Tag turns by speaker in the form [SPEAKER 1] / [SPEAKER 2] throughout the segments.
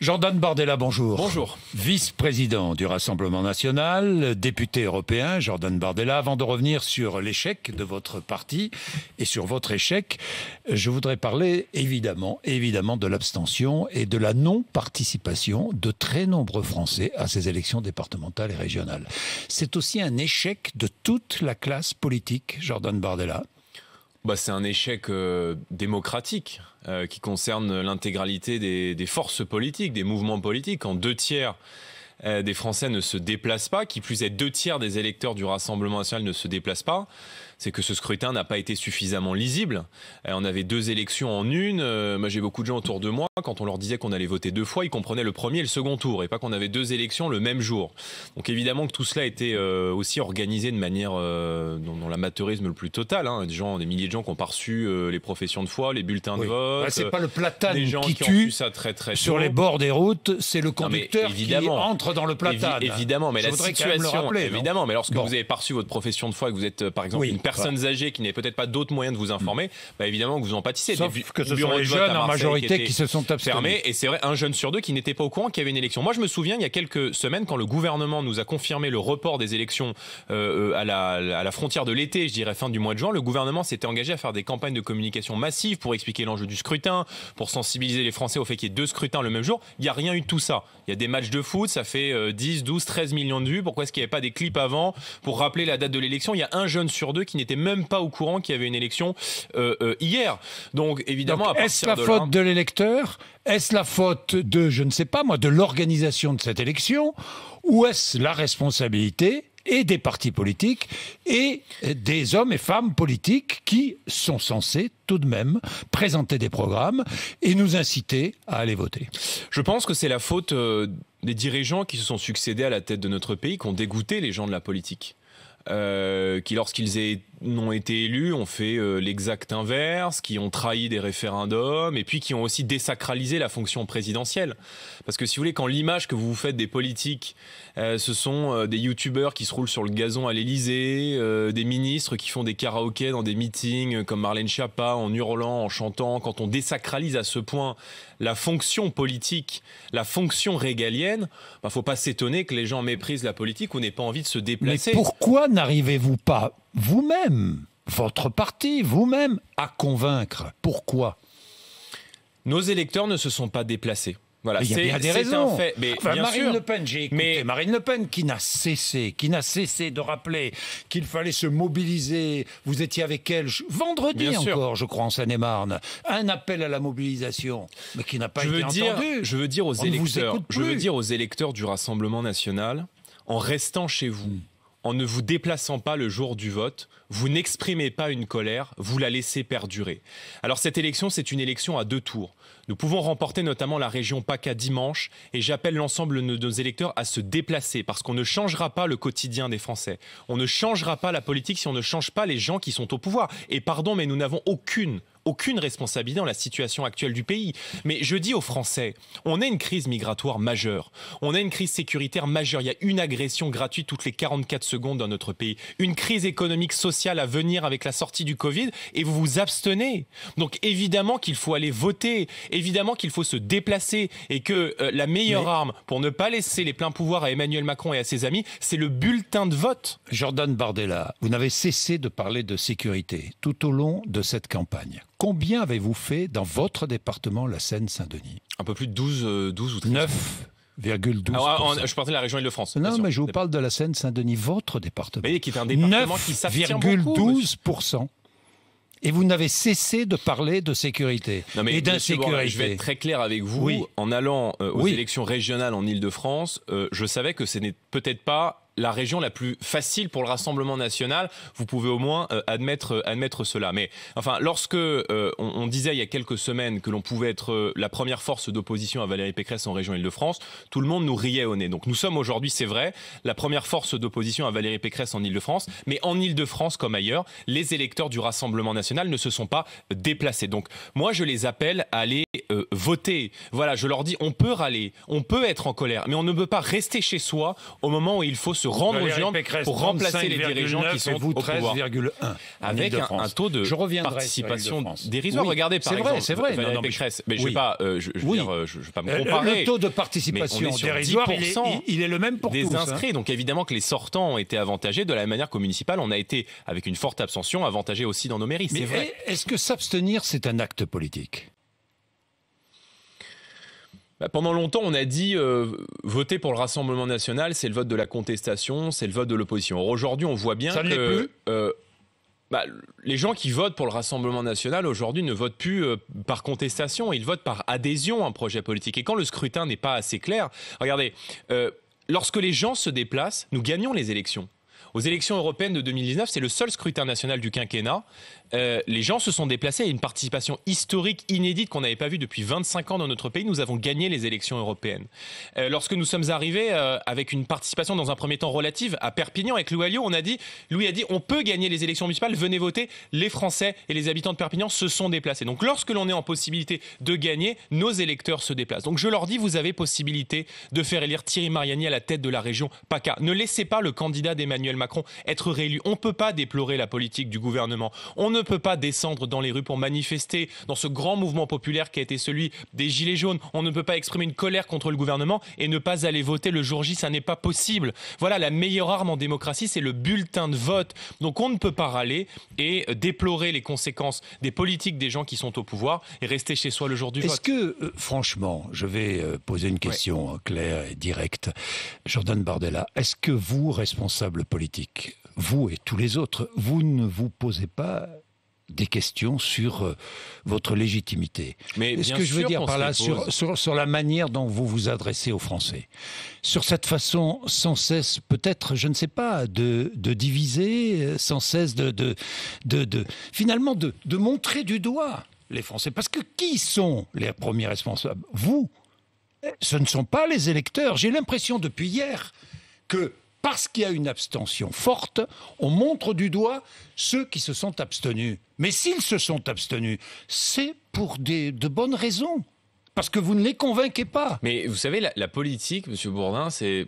[SPEAKER 1] Jordan Bardella, bonjour.
[SPEAKER 2] Bonjour.
[SPEAKER 1] Vice-président du Rassemblement national, député européen, Jordan Bardella. Avant de revenir sur l'échec de votre parti et sur votre échec, je voudrais parler évidemment de l'abstention et de la non-participation de très nombreux Français à ces élections départementales et régionales. C'est aussi un échec de toute la classe politique, Jordan Bardella.
[SPEAKER 2] C'est un échec démocratique qui concerne l'intégralité des forces politiques, des mouvements politiques. Quand 2/3 des Français ne se déplacent pas, qui plus est 2/3 des électeurs du Rassemblement national ne se déplacent pas, c'est que ce scrutin n'a pas été suffisamment lisible. On avait 2 élections en une. Moi, j'ai beaucoup de gens autour de moi. Quand on leur disait qu'on allait voter 2 fois, ils comprenaient le premier et le second tour, et pas qu'on avait 2 élections le même jour. Donc évidemment que tout cela a été aussi organisé de manière dans l'amateurisme le plus total. Des milliers de gens qui ont pas reçu les professions de foi, les bulletins de vote.
[SPEAKER 1] C'est pas le platane
[SPEAKER 2] qui
[SPEAKER 1] tue
[SPEAKER 2] ça très
[SPEAKER 1] sur les bords des routes, c'est le conducteur qui entre dans le platane.
[SPEAKER 2] Évidemment, mais la situation, évidemment, mais lorsque vous avez pas reçu votre profession de foi et que vous êtes par exemple une personne âgée qui n'avait peut-être pas d'autres moyens de vous informer, évidemment que vous en pâtissez.
[SPEAKER 1] Sauf que ce sont les jeunes en majorité qui se sont abstenus.
[SPEAKER 2] Et c'est vrai, 1 jeune sur 2 qui n'était pas au courant qu'il y avait une élection. Moi, je me souviens, il y a quelques semaines, quand le gouvernement nous a confirmé le report des élections à la frontière de l'été, je dirais fin du mois de juin, le gouvernement s'était engagé à faire des campagnes de communication massives pour expliquer l'enjeu du scrutin, pour sensibiliser les Français au fait qu'il y ait 2 scrutins le même jour. Il n'y a rien eu de tout ça. Il y a des matchs de foot, ça fait 10, 12, 13 millions de vues. Pourquoi est-ce qu'il n'y avait pas des clips avant pour rappeler la date de l'élection? Il y a 1 jeune sur 2 qui n'était même pas au courant qu'il y avait une élection hier. Donc évidemment,
[SPEAKER 1] est-ce la faute de l'électeur? Est-ce la faute de, je ne sais pas moi, de l'organisation de cette élection? Ou est-ce la responsabilité et des partis politiques et des hommes et femmes politiques qui sont censés tout de même présenter des programmes et nous inciter à aller voter?
[SPEAKER 2] Je pense que c'est la faute des dirigeants qui se sont succédés à la tête de notre pays, qui ont dégoûté les gens de la politique. Qui, lorsqu'ils ont été élus, ont fait l'exact inverse, qui ont trahi des référendums et puis qui ont aussi désacralisé la fonction présidentielle. Parce que si vous voulez, quand l'image que vous vous faites des politiques, ce sont des youtubeurs qui se roulent sur le gazon à l'Élysée, des ministres qui font des karaokés dans des meetings comme Marlène Schiappa en hurlant, en chantant, quand on désacralise à ce point la fonction politique, la fonction régalienne, faut pas s'étonner que les gens méprisent la politique ou n'aient pas envie de se déplacer.
[SPEAKER 1] Mais pourquoi n'arrivez-vous pas vous-même, votre parti, vous-même, à convaincre? Pourquoi?
[SPEAKER 2] Nos électeurs ne se sont pas déplacés. Voilà,
[SPEAKER 1] il y a bien des raisons.
[SPEAKER 2] Un fait. Mais bien
[SPEAKER 1] Marine
[SPEAKER 2] sûr.
[SPEAKER 1] Le Pen, j'ai écouté Marine Le Pen qui n'a cessé de rappeler qu'il fallait se mobiliser. Vous étiez avec elle vendredi encore, je crois, en Seine-et-Marne. Un appel à la mobilisation, mais qui n'a pas été entendu.
[SPEAKER 2] Je veux dire aux électeurs du Rassemblement national, en restant chez vous, en ne vous déplaçant pas le jour du vote, vous n'exprimez pas une colère, vous la laissez perdurer. Alors cette élection, c'est une élection à 2 tours. Nous pouvons remporter notamment la région PACA dimanche et j'appelle l'ensemble de nos électeurs à se déplacer parce qu'on ne changera pas le quotidien des Français. On ne changera pas la politique si on ne change pas les gens qui sont au pouvoir. Et pardon, mais nous n'avons aucune responsabilité dans la situation actuelle du pays. Mais je dis aux Français, on a une crise migratoire majeure, on a une crise sécuritaire majeure, il y a une agression gratuite toutes les 44 secondes dans notre pays, une crise économique sociale à venir avec la sortie du Covid et vous vous abstenez. Donc évidemment qu'il faut aller voter, évidemment qu'il faut se déplacer et que la meilleure arme pour ne pas laisser les pleins pouvoirs à Emmanuel Macron et à ses amis, c'est le bulletin de vote.
[SPEAKER 1] Jordan Bardella, vous n'avez cessé de parler de sécurité tout au long de cette campagne. Combien avez-vous fait dans votre département, la Seine-Saint-Denis?
[SPEAKER 2] Un peu plus de 12 ou 13.
[SPEAKER 1] 9,12%.
[SPEAKER 2] Je parlais de la région Île-de-France.
[SPEAKER 1] Non, mais je vous parle de la Seine-Saint-Denis, votre département.
[SPEAKER 2] Mais qui est un département qui s'abstient beaucoup.
[SPEAKER 1] 9,12%. Et vous n'avez cessé de parler de sécurité et d'insécurité.
[SPEAKER 2] Je vais être très clair avec vous. En allant aux élections régionales en Île-de-France, je savais que ce n'est peut-être pas la région la plus facile pour le Rassemblement national. Vous pouvez au moins admettre cela. Mais enfin, lorsque on disait il y a quelques semaines que l'on pouvait être la première force d'opposition à Valérie Pécresse en région Île-de-France, tout le monde nous riait au nez. Donc nous sommes aujourd'hui, c'est vrai, la première force d'opposition à Valérie Pécresse en Île-de-France. Mais en Île-de-France comme ailleurs, les électeurs du Rassemblement national ne se sont pas déplacés. Donc moi, je les appelle à aller voter. Voilà, je leur dis, on peut râler, on peut être en colère, mais on ne peut pas rester chez soi au moment où il faut se se rendre aux urnes pour remplacer les dirigeants qui sont au pouvoir.
[SPEAKER 1] 13,1
[SPEAKER 2] avec un taux de participation dérisoire.
[SPEAKER 1] Oui,
[SPEAKER 2] regardez par exemple
[SPEAKER 1] c'est vrai.
[SPEAKER 2] Valérie Pécresse. Mais je ne vais pas me comparer.
[SPEAKER 1] Le taux de participation dérisoire, il est le même pour tous.
[SPEAKER 2] Des inscrits. Donc évidemment que les sortants ont été avantagés. De la même manière qu'au municipal, on a été, avec une forte abstention, avantagés aussi dans nos mairies. C'est vrai.
[SPEAKER 1] Est-ce que s'abstenir, c'est un acte politique ?
[SPEAKER 2] Pendant longtemps, on a dit voter pour le Rassemblement national, c'est le vote de la contestation, c'est le vote de l'opposition. Or, aujourd'hui, on voit bien que les gens qui votent pour le Rassemblement national aujourd'hui ne votent plus par contestation, ils votent par adhésion à un projet politique. Et quand le scrutin n'est pas assez clair, regardez, lorsque les gens se déplacent, nous gagnons les élections. Aux élections européennes de 2019, c'est le seul scrutin national du quinquennat. Les gens se sont déplacés. Il y a une participation historique inédite qu'on n'avait pas vue depuis 25 ans dans notre pays. Nous avons gagné les élections européennes. Lorsque nous sommes arrivés avec une participation dans un premier temps relative à Perpignan avec Louis Alliot, Louis a dit on peut gagner les élections municipales, venez voter. Les Français et les habitants de Perpignan se sont déplacés. Donc lorsque l'on est en possibilité de gagner, nos électeurs se déplacent. Donc je leur dis vous avez possibilité de faire élire Thierry Mariani à la tête de la région PACA. Ne laissez pas le candidat d'Emmanuel Macron être réélu. On ne peut pas déplorer la politique du gouvernement. On ne peut pas descendre dans les rues pour manifester dans ce grand mouvement populaire qui a été celui des Gilets jaunes. On ne peut pas exprimer une colère contre le gouvernement et ne pas aller voter le jour J, ça n'est pas possible. Voilà, la meilleure arme en démocratie, c'est le bulletin de vote. Donc on ne peut pas râler et déplorer les conséquences des politiques des gens qui sont au pouvoir et rester chez soi le jour du vote.
[SPEAKER 1] Est-ce que, franchement, je vais poser une question claire et directe. Jordan Bardella, est-ce que vous, responsables politiques, vous et tous les autres, vous ne vous posez pas des questions sur votre légitimité?
[SPEAKER 2] Mais
[SPEAKER 1] ce que je veux dire par là, sur la manière dont vous vous adressez aux Français, sur cette façon sans cesse, peut-être, je ne sais pas, de diviser, sans cesse finalement de montrer du doigt les Français. Parce que qui sont les premiers responsables? Vous. Ce ne sont pas les électeurs. J'ai l'impression depuis hier que parce qu'il y a une abstention forte, on montre du doigt ceux qui se sont abstenus. Mais s'ils se sont abstenus, c'est pour de bonnes raisons. Parce que vous ne les convainquez pas.
[SPEAKER 2] Mais vous savez, la politique, M. Bourdin, c'est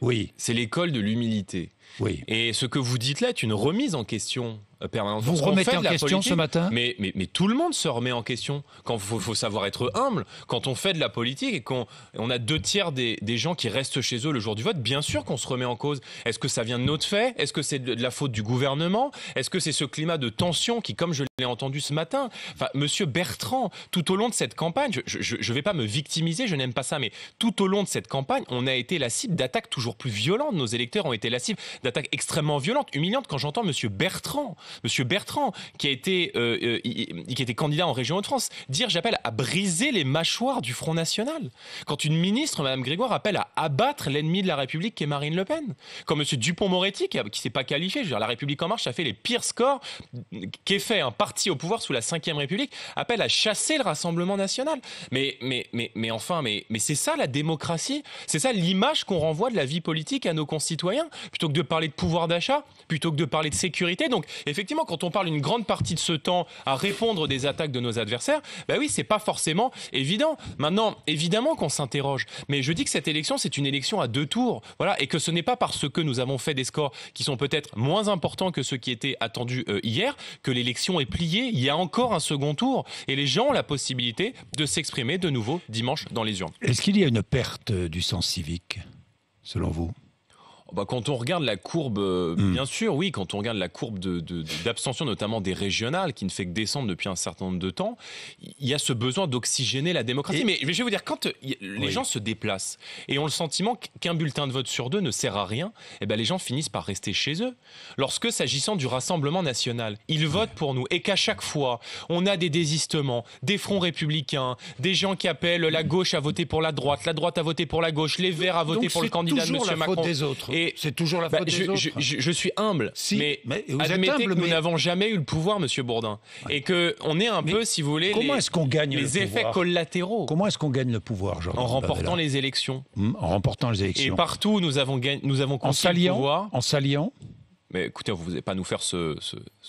[SPEAKER 2] l'école de l'humilité.
[SPEAKER 1] Oui.
[SPEAKER 2] Et ce que vous dites là est une remise en question permanente.
[SPEAKER 1] Vous remettez en question ce matin ?
[SPEAKER 2] Mais tout le monde se remet en question. Quand faut savoir être humble. Quand on fait de la politique et qu'on a 2/3 des gens qui restent chez eux le jour du vote, bien sûr qu'on se remet en cause. Est-ce que ça vient de notre fait ? Est-ce que c'est de la faute du gouvernement ? Est-ce que c'est ce climat de tension qui, comme je l'ai entendu ce matin, Monsieur Bertrand, tout au long de cette campagne, je ne vais pas me victimiser, je n'aime pas ça, mais tout au long de cette campagne, on a été la cible d'attaques toujours plus violentes. Nos électeurs ont été la cible d'attaques extrêmement violentes, humiliantes. Quand j'entends Monsieur Bertrand, qui a été candidat en région Hauts-de-France, j'appelle à briser les mâchoires du Front National. Quand une ministre, Mme Grégoire, appelle à abattre l'ennemi de la République qui est Marine Le Pen. Quand M. Dupond-Moretti, qui ne s'est pas qualifié, la République En Marche a fait les pires scores qu'ait fait un parti au pouvoir sous la Ve République, appelle à chasser le Rassemblement national. Mais c'est ça la démocratie, c'est ça l'image qu'on renvoie de la vie politique à nos concitoyens, plutôt que de parler de pouvoir d'achat, plutôt que de parler de sécurité. Donc effectivement, quand on parle une grande partie de ce temps à répondre des attaques de nos adversaires, oui, c'est pas forcément évident. Maintenant, évidemment qu'on s'interroge, mais je dis que cette élection, c'est une élection à 2 tours, voilà, et que ce n'est pas parce que nous avons fait des scores qui sont peut-être moins importants que ceux qui étaient attendus hier que l'élection est pliée. Il y a encore un second tour, et les gens ont la possibilité de s'exprimer de nouveau dimanche dans les urnes.
[SPEAKER 1] Est-ce qu'il y a une perte du sens civique, selon vous ?
[SPEAKER 2] Quand on regarde la courbe, bien sûr, oui, quand on regarde la courbe d'abstention, notamment des régionales, qui ne fait que descendre depuis un certain nombre de temps, il y a ce besoin d'oxygéner la démocratie. Mais je vais vous dire, quand les gens se déplacent et ont le sentiment qu'un bulletin de vote sur 2 ne sert à rien, les gens finissent par rester chez eux. Lorsque, s'agissant du Rassemblement national, ils votent pour nous et qu'à chaque fois, on a des désistements, des fronts républicains, des gens qui appellent la gauche à voter pour la droite à voter pour la gauche, les Verts à voter pour le candidat de M. Macron.
[SPEAKER 1] C'est toujours la faute des autres.
[SPEAKER 2] Je suis humble, mais admettez que nous n'avons jamais eu le pouvoir, Monsieur Bourdin, et qu'on est un peu, si vous voulez, les effets collatéraux.
[SPEAKER 1] Comment est-ce qu'on gagne le pouvoir, Jordan ?
[SPEAKER 2] En remportant les élections.
[SPEAKER 1] En remportant les élections.
[SPEAKER 2] Et partout, nous avons construit le pouvoir.
[SPEAKER 1] En s'alliant
[SPEAKER 2] Mais écoutez, vous n'allez pas nous faire ce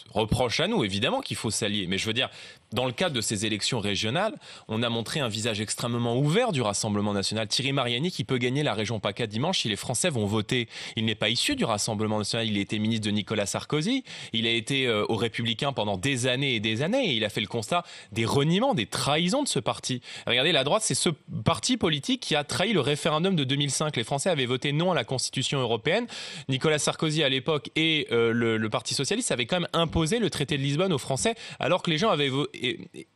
[SPEAKER 2] reproche à nous. Évidemment qu'il faut s'allier. Mais je veux dire, dans le cadre de ces élections régionales, on a montré un visage extrêmement ouvert du Rassemblement national. Thierry Mariani, qui peut gagner la région PACA dimanche si les Français vont voter. Il n'est pas issu du Rassemblement national. Il a été ministre de Nicolas Sarkozy. Il a été aux Républicains pendant des années et des années. Et il a fait le constat des reniements, des trahisons de ce parti. Regardez, la droite, c'est ce parti politique qui a trahi le référendum de 2005. Les Français avaient voté non à la Constitution européenne. Nicolas Sarkozy, à l'époque, et le Parti socialiste avait quand même imposé le traité de Lisbonne aux Français, alors que les gens avaient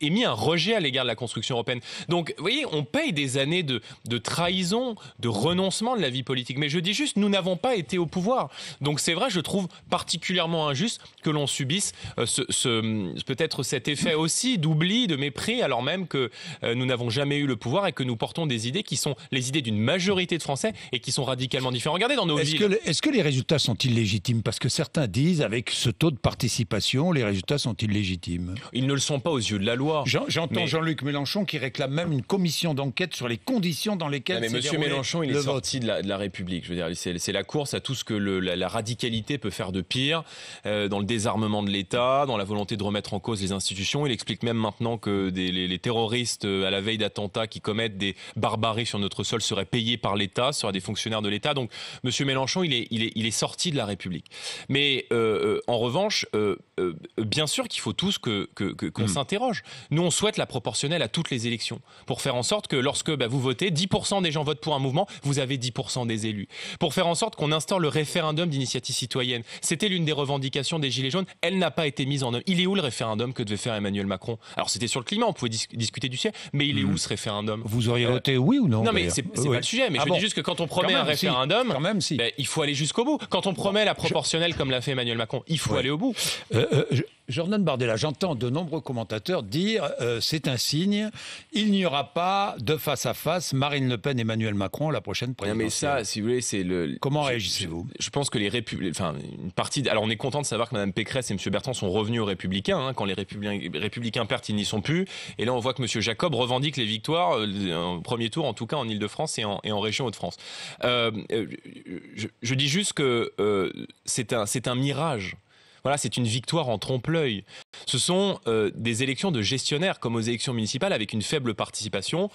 [SPEAKER 2] émis un rejet à l'égard de la construction européenne. Donc, vous voyez, on paye des années de trahison, de renoncement de la vie politique. Mais je dis juste, nous n'avons pas été au pouvoir. Donc, c'est vrai, je trouve particulièrement injuste que l'on subisse peut-être cet effet aussi d'oubli, de mépris, alors même que nous n'avons jamais eu le pouvoir et que nous portons des idées qui sont les idées d'une majorité de Français et qui sont radicalement différentes. Regardez dans nos villes.
[SPEAKER 1] Est-ce que les résultats sont illégitimes? Parce que certains disent, avec ce taux de participation, les résultats sont illégitimes.
[SPEAKER 2] Ils ne le sont pas aux yeux de la loi.
[SPEAKER 1] J'entends Jean-Luc Mélenchon qui réclame même une commission d'enquête sur les conditions dans lesquelles
[SPEAKER 2] mais Monsieur Mélenchon, il est sorti de la République. Je veux dire, c'est la course à tout ce que la radicalité peut faire de pire, dans le désarmement de l'État, dans la volonté de remettre en cause les institutions. Il explique même maintenant que les terroristes, à la veille d'attentats qui commettent des barbaries sur notre sol, seraient payés par l'État, seraient des fonctionnaires de l'État. Donc, Monsieur Mélenchon, il est sorti de la République. Mais en revanche, bien sûr qu'il faut tous qu'on s'interroge. Nous, on souhaite la proportionnelle à toutes les élections pour faire en sorte que lorsque vous votez, 10% des gens votent pour un mouvement, vous avez 10% des élus. Pour faire en sorte qu'on instaure le référendum d'initiative citoyenne. C'était l'une des revendications des Gilets jaunes. Elle n'a pas été mise en œuvre. Il est où le référendum que devait faire Emmanuel Macron? Alors, c'était sur le climat, on pouvait discuter du sujet, mais il est où ce référendum?
[SPEAKER 1] Vous auriez voté oui ou non?
[SPEAKER 2] Non, mais c'est pas le sujet. Mais je dis juste que quand on promet un référendum, il faut aller jusqu'au bout. Quand on promet la proportionnelle, comme l'a fait Emmanuel Macron, il faut aller au bout.
[SPEAKER 1] Jordan Bardella, j'entends de nombreux commentateurs dire c'est un signe, il n'y aura pas de face à face Marine Le Pen, Emmanuel Macron la prochaine présidentielle.
[SPEAKER 2] Mais ça, si vous voulez, c'est le.
[SPEAKER 1] Comment réagissez-vous?
[SPEAKER 2] Je pense que les une partie. Alors on est content de savoir que Mme Pécresse et M. Bertrand sont revenus aux Républicains. Quand les Républicains perdent, ils n'y sont plus. Et là, on voit que M. Jacob revendique les victoires en premier tour, en tout cas en Ile-de-France et en région Hauts-de-France. Je dis juste que c'est un mirage. Voilà, c'est une victoire en trompe-l'œil. Ce sont des élections de gestionnaires, comme aux élections municipales, avec une faible participation.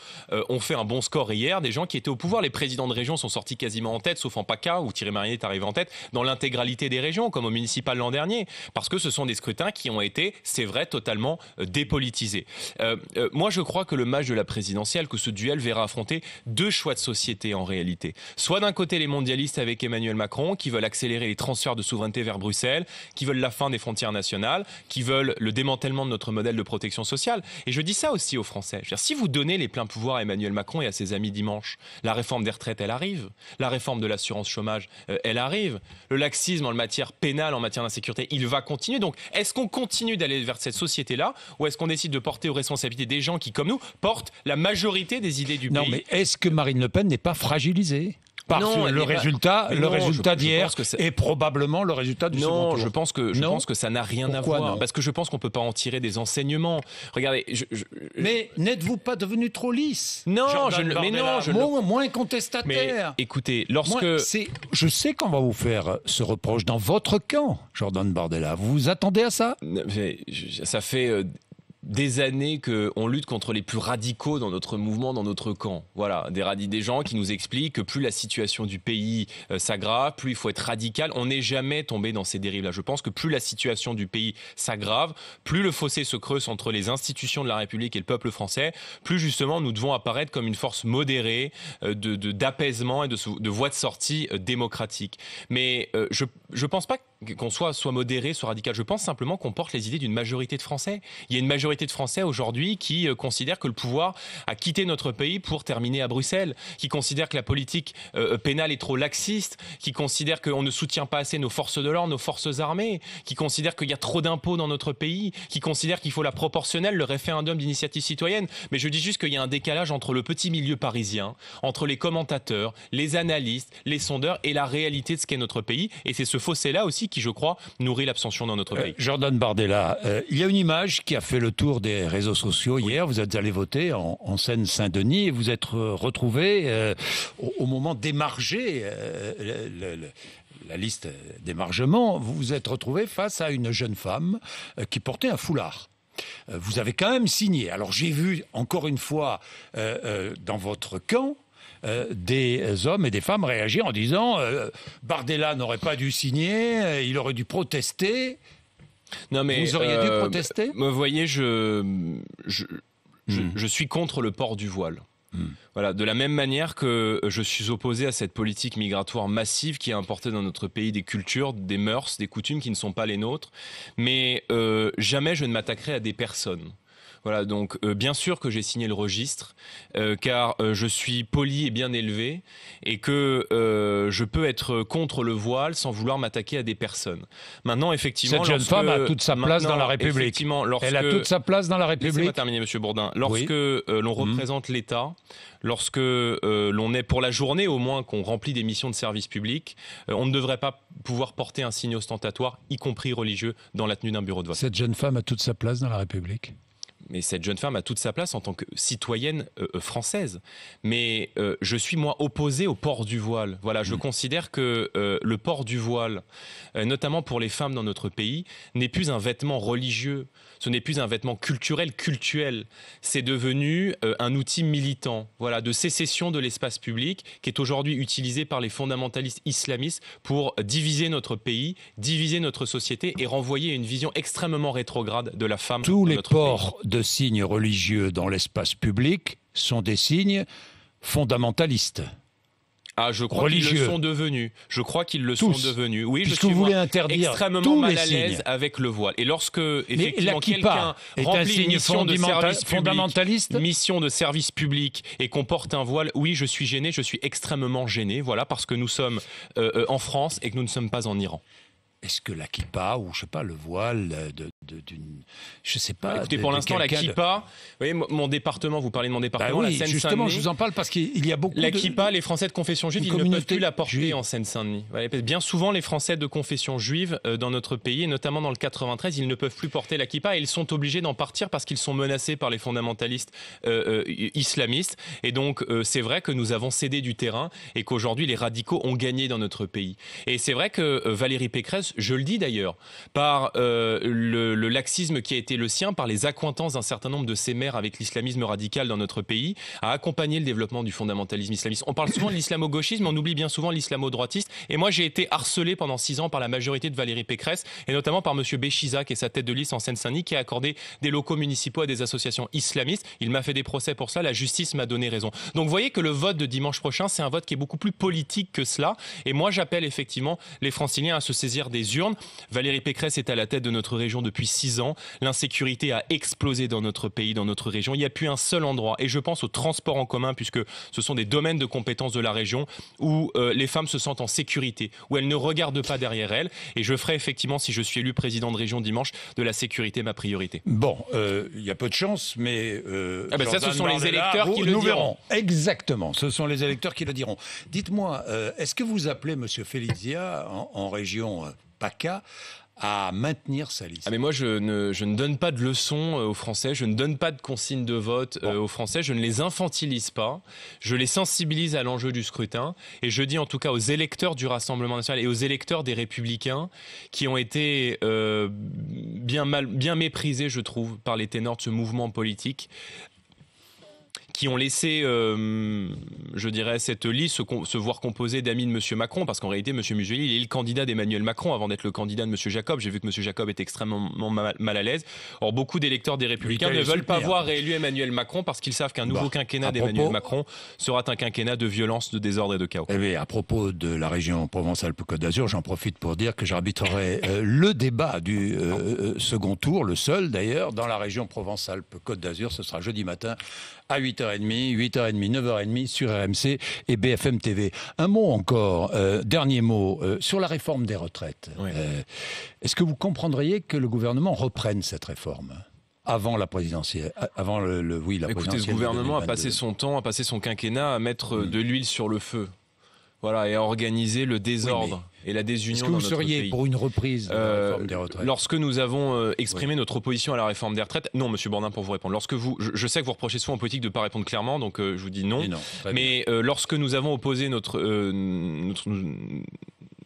[SPEAKER 2] On fait un bon score hier. Des gens qui étaient au pouvoir, les présidents de région sont sortis quasiment en tête, sauf en PACA, où Thierry Mariani est arrivé en tête, dans l'intégralité des régions, comme au municipal l'an dernier. Parce que ce sont des scrutins qui ont été, c'est vrai, totalement dépolitisés. Moi, je crois que le match de la présidentielle, que ce duel verra affronter deux choix de société en réalité. Soit d'un côté les mondialistes avec Emmanuel Macron, qui veulent accélérer les transferts de souveraineté vers Bruxelles, qui veulent la fin des frontières nationales, qui veulent le démantèlement de notre modèle de protection sociale. Et je dis ça aussi aux Français. Je veux dire, si vous donnez les pleins pouvoirs à Emmanuel Macron et à ses amis dimanche, la réforme des retraites, elle arrive. La réforme de l'assurance chômage, elle arrive. Le laxisme en matière pénale, en matière d'insécurité, il va continuer. Donc, est-ce qu'on continue d'aller vers cette société-là ou est-ce qu'on décide de porter aux responsabilités des gens qui, comme nous, portent la majorité des idées du pays?
[SPEAKER 1] Non, mais est-ce que Marine Le Pen n'est pas fragilisée? Parce que le résultat d'hier est probablement le résultat du second tour.
[SPEAKER 2] Je pense que ça n'a rien à voir. Parce que je pense qu'on ne peut pas en tirer des enseignements. Regardez,
[SPEAKER 1] mais n'êtes-vous pas devenu trop lisse?
[SPEAKER 2] Non,
[SPEAKER 1] moins contestataire.
[SPEAKER 2] Mais écoutez,
[SPEAKER 1] je sais qu'on va vous faire ce reproche dans votre camp, Jordan Bardella. Vous vous attendez à ça?
[SPEAKER 2] Ça fait des années qu'on lutte contre les plus radicaux dans notre mouvement, dans notre camp. Voilà, des gens qui nous expliquent que plus la situation du pays s'aggrave, plus il faut être radical. On n'est jamais tombé dans ces dérives-là. Je pense que plus la situation du pays s'aggrave, plus le fossé se creuse entre les institutions de la République et le peuple français, plus justement nous devons apparaître comme une force modérée d'apaisement et de voie de sortie démocratique. Mais je ne pense pas qu'on soit modéré, soit radical. Je pense simplement qu'on porte les idées d'une majorité de Français. Il y a une majorité de Français aujourd'hui qui considèrent que le pouvoir a quitté notre pays pour terminer à Bruxelles, qui considèrent que la politique pénale est trop laxiste, qui considèrent qu'on ne soutient pas assez nos forces de l'ordre, nos forces armées, qui considèrent qu'il y a trop d'impôts dans notre pays, qui considèrent qu'il faut la proportionnelle, le référendum d'initiative citoyenne. Mais je dis juste qu'il y a un décalage entre le petit milieu parisien, entre les commentateurs, les analystes, les sondeurs et la réalité de ce qu'est notre pays. Et c'est ce fossé-là aussi qui, je crois, nourrit l'abstention dans notre pays.
[SPEAKER 1] Jordan Bardella, il y a une image qui a fait le tour retour des réseaux sociaux. Hier, vous êtes allé voter en Seine-Saint-Denis et vous êtes retrouvé au moment d'émarger la liste d'émargement. Vous vous êtes retrouvé face à une jeune femme qui portait un foulard. Vous avez quand même signé. Alors j'ai vu encore une fois dans votre camp des hommes et des femmes réagir en disant Bardella n'aurait pas dû signer, il aurait dû protester.
[SPEAKER 2] Non mais
[SPEAKER 1] vous auriez dû protester.
[SPEAKER 2] Vous voyez, je suis contre le port du voile. Voilà, de la même manière que je suis opposé à cette politique migratoire massive qui a importé dans notre pays des cultures, des mœurs, des coutumes qui ne sont pas les nôtres. Mais jamais je ne m'attaquerai à des personnes. Voilà, donc bien sûr que j'ai signé le registre, car je suis poli et bien élevé, et que je peux être contre le voile sans vouloir m'attaquer à des personnes. Maintenant, effectivement,
[SPEAKER 1] cette jeune femme a toute sa place dans la République. Elle a toute sa place dans la République.
[SPEAKER 2] Laissez-moi terminer, Monsieur Bourdin. Lorsque l'on représente l'État, lorsque l'on est pour la journée au moins qu'on remplit des missions de service public, on ne devrait pas pouvoir porter un signe ostentatoire, y compris religieux, dans la tenue d'un bureau de vote.
[SPEAKER 1] Cette jeune femme a toute sa place dans la République.
[SPEAKER 2] Mais cette jeune femme a toute sa place en tant que citoyenne française. Mais je suis, moi, opposé au port du voile. Voilà, je considère que le port du voile, notamment pour les femmes dans notre pays, n'est plus un vêtement religieux. Ce n'est plus un vêtement cultuel. C'est devenu un outil militant, voilà, de sécession de l'espace public, qui est aujourd'hui utilisé par les fondamentalistes islamistes pour diviser notre pays, diviser notre société et renvoyer une vision extrêmement rétrograde de la femme dans notre pays.
[SPEAKER 1] Tous les ports de signes religieux dans l'espace public sont des signes fondamentalistes.
[SPEAKER 2] Ah, je crois qu'ils le sont devenus. Je crois qu'ils le sont devenus. Oui,
[SPEAKER 1] puisque
[SPEAKER 2] je suis
[SPEAKER 1] vous voulez interdire
[SPEAKER 2] extrêmement mal à l'aise avec le voile. Et lorsque effectivement quelqu'un remplit une mission de service public, mission de service public, et qu'on porte un voile, oui, je suis gêné. Je suis extrêmement gêné. Voilà, parce que nous sommes en France et que nous ne sommes pas en Iran.
[SPEAKER 1] Est-ce que la kippa, ou je sais pas, le voile d'une... Je sais pas...
[SPEAKER 2] Écoutez, pour l'instant, la kippa... Vous voyez, mon département, vous parlez de mon département,
[SPEAKER 1] oui,
[SPEAKER 2] la Seine-Saint-Denis...
[SPEAKER 1] Justement, je vous en parle parce qu'il y a beaucoup
[SPEAKER 2] La kippa, les Français de confession juive, ils ne peuvent plus la porter juive en Seine-Saint-Denis. Bien souvent, les Français de confession juive dans notre pays, et notamment dans le 93, ils ne peuvent plus porter la kippa et ils sont obligés d'en partir parce qu'ils sont menacés par les fondamentalistes islamistes. Et donc, c'est vrai que nous avons cédé du terrain et qu'aujourd'hui, les radicaux ont gagné dans notre pays. Et c'est vrai que Valérie Pécresse, je le dis d'ailleurs, par le laxisme qui a été le sien, par les accointances d'un certain nombre de ses maires avec l'islamisme radical dans notre pays, a accompagné le développement du fondamentalisme islamiste. On parle souvent de l'islamo-gauchisme, mais on oublie bien souvent l'islamo-droitiste. Et moi, j'ai été harcelé pendant 6 ans par la majorité de Valérie Pécresse, et notamment par M. Béchiza, qui est sa tête de liste en Seine-Saint-Denis, qui a accordé des locaux municipaux à des associations islamistes. Il m'a fait des procès pour ça, la justice m'a donné raison. Donc vous voyez que le vote de dimanche prochain, c'est un vote qui est beaucoup plus politique que cela. Et moi, j'appelle effectivement les Franciliens à se saisir des urnes. Valérie Pécresse est à la tête de notre région depuis 6 ans. L'insécurité a explosé dans notre pays, dans notre région. Il n'y a plus un seul endroit, et je pense au transport en commun, puisque ce sont des domaines de compétences de la région où les femmes se sentent en sécurité, où elles ne regardent pas derrière elles. Et je ferai effectivement, si je suis élu président de région dimanche, de la sécurité ma priorité.
[SPEAKER 1] Bon, il y a peu de chance, mais...
[SPEAKER 2] ça, ce sont les électeurs qui le diront.
[SPEAKER 1] Exactement, ce sont les électeurs qui le diront. Dites-moi, est-ce que vous appelez M. Felizia en région PACA à maintenir sa liste?
[SPEAKER 2] Mais moi, je ne donne pas de leçons aux Français, je ne donne pas de consignes de vote aux Français, je ne les infantilise pas, je les sensibilise à l'enjeu du scrutin, et je dis en tout cas aux électeurs du Rassemblement national et aux électeurs des Républicains qui ont été bien méprisés, je trouve, par les ténors de ce mouvement politique, qui ont laissé, je dirais, cette liste se voir composée d'amis de M. Macron, parce qu'en réalité, M. Musueli, il est le candidat d'Emmanuel Macron avant d'être le candidat de M. Jacob. J'ai vu que M. Jacob est extrêmement mal à l'aise. Or, beaucoup d'électeurs des Républicains ne veulent pas voir réélu Emmanuel Macron parce qu'ils savent qu'un nouveau quinquennat d'Emmanuel Macron sera un quinquennat de violence, de désordre et de chaos.
[SPEAKER 1] Eh bien, à propos de la région Provence-Alpes-Côte d'Azur, j'en profite pour dire que j'arbitrerai le débat du second tour, le seul d'ailleurs, dans la région Provence-Alpes-Côte d'Azur. Ce sera jeudi matin à 8h30, 8h30, 9h30 sur RMC et BFM TV. Un mot encore, dernier mot, sur la réforme des retraites. Oui. Est-ce que vous comprendriez que le gouvernement reprenne cette réforme avant la présidentielle, avant la
[SPEAKER 2] Écoutez,
[SPEAKER 1] présidentielle?
[SPEAKER 2] Ce gouvernement a passé son temps, a passé son quinquennat à mettre de l'huile sur le feu. Voilà, et à organiser le désordre et la désunion dans notre pays.
[SPEAKER 1] Est-ce que vous seriez pour une reprise de la réforme des retraites?
[SPEAKER 2] Lorsque nous avons exprimé notre opposition à la réforme des retraites, non, Monsieur Bourdin, pour vous répondre. Je sais que vous reprochez souvent en politique de ne pas répondre clairement, donc je vous dis non. Mais lorsque nous avons opposé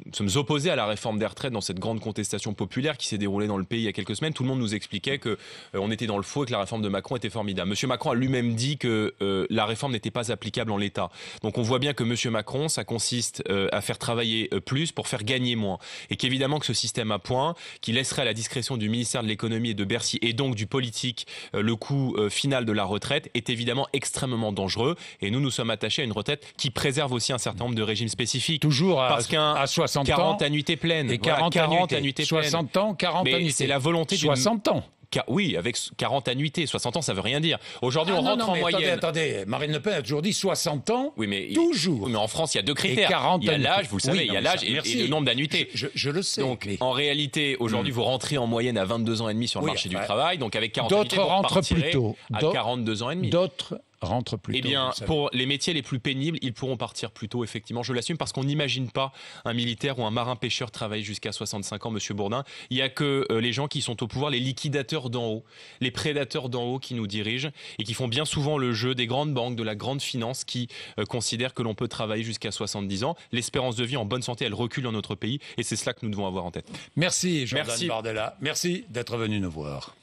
[SPEAKER 2] nous sommes opposés à la réforme des retraites dans cette grande contestation populaire qui s'est déroulée dans le pays il y a quelques semaines. Tout le monde nous expliquait qu'on était dans le faux et que la réforme de Macron était formidable. Monsieur Macron a lui-même dit que la réforme n'était pas applicable en l'état. Donc on voit bien que Monsieur Macron, ça consiste à faire travailler plus pour faire gagner moins. Et qu'évidemment que ce système à points, qui laisserait à la discrétion du ministère de l'économie et de Bercy et donc du politique le coût final de la retraite, est évidemment extrêmement dangereux. Et nous sommes attachés à une retraite qui préserve aussi un certain nombre de régimes spécifiques.
[SPEAKER 1] Toujours à 60
[SPEAKER 2] 40 annuités pleines.
[SPEAKER 1] Et 40 annuités 60 ans, 40 annuités.
[SPEAKER 2] C'est la volonté d'une...
[SPEAKER 1] 60 ans.
[SPEAKER 2] Oui, avec 40 annuités. 60 ans, ça veut rien dire. Aujourd'hui, on rentre en moyenne.
[SPEAKER 1] Attendez, Marine Le Pen a toujours dit 60 ans,
[SPEAKER 2] oui, mais
[SPEAKER 1] toujours.
[SPEAKER 2] Oui, mais en France, il y a 2 critères. Il y a l'âge, vous le savez, il y a l'âge et le nombre d'annuités.
[SPEAKER 1] Je le sais.
[SPEAKER 2] Donc, en réalité, aujourd'hui, vous rentrez en moyenne à 22 ans et demi sur le marché du travail. Donc, avec 40 annuités, vous repartirez à 42 ans et demi.
[SPEAKER 1] D'autres rentrent plus tôt.
[SPEAKER 2] Eh bien, pour les métiers les plus pénibles, ils pourront partir plus tôt, effectivement. Je l'assume parce qu'on n'imagine pas un militaire ou un marin-pêcheur travailler jusqu'à 65 ans, Monsieur Bourdin. Il n'y a que les gens qui sont au pouvoir, les liquidateurs d'en haut, les prédateurs d'en haut qui nous dirigent et qui font bien souvent le jeu des grandes banques, de la grande finance qui considèrent que l'on peut travailler jusqu'à 70 ans. L'espérance de vie en bonne santé, elle recule dans notre pays et c'est cela que nous devons avoir en tête.
[SPEAKER 1] Merci, Jordan Bardella. Merci d'être venu nous voir.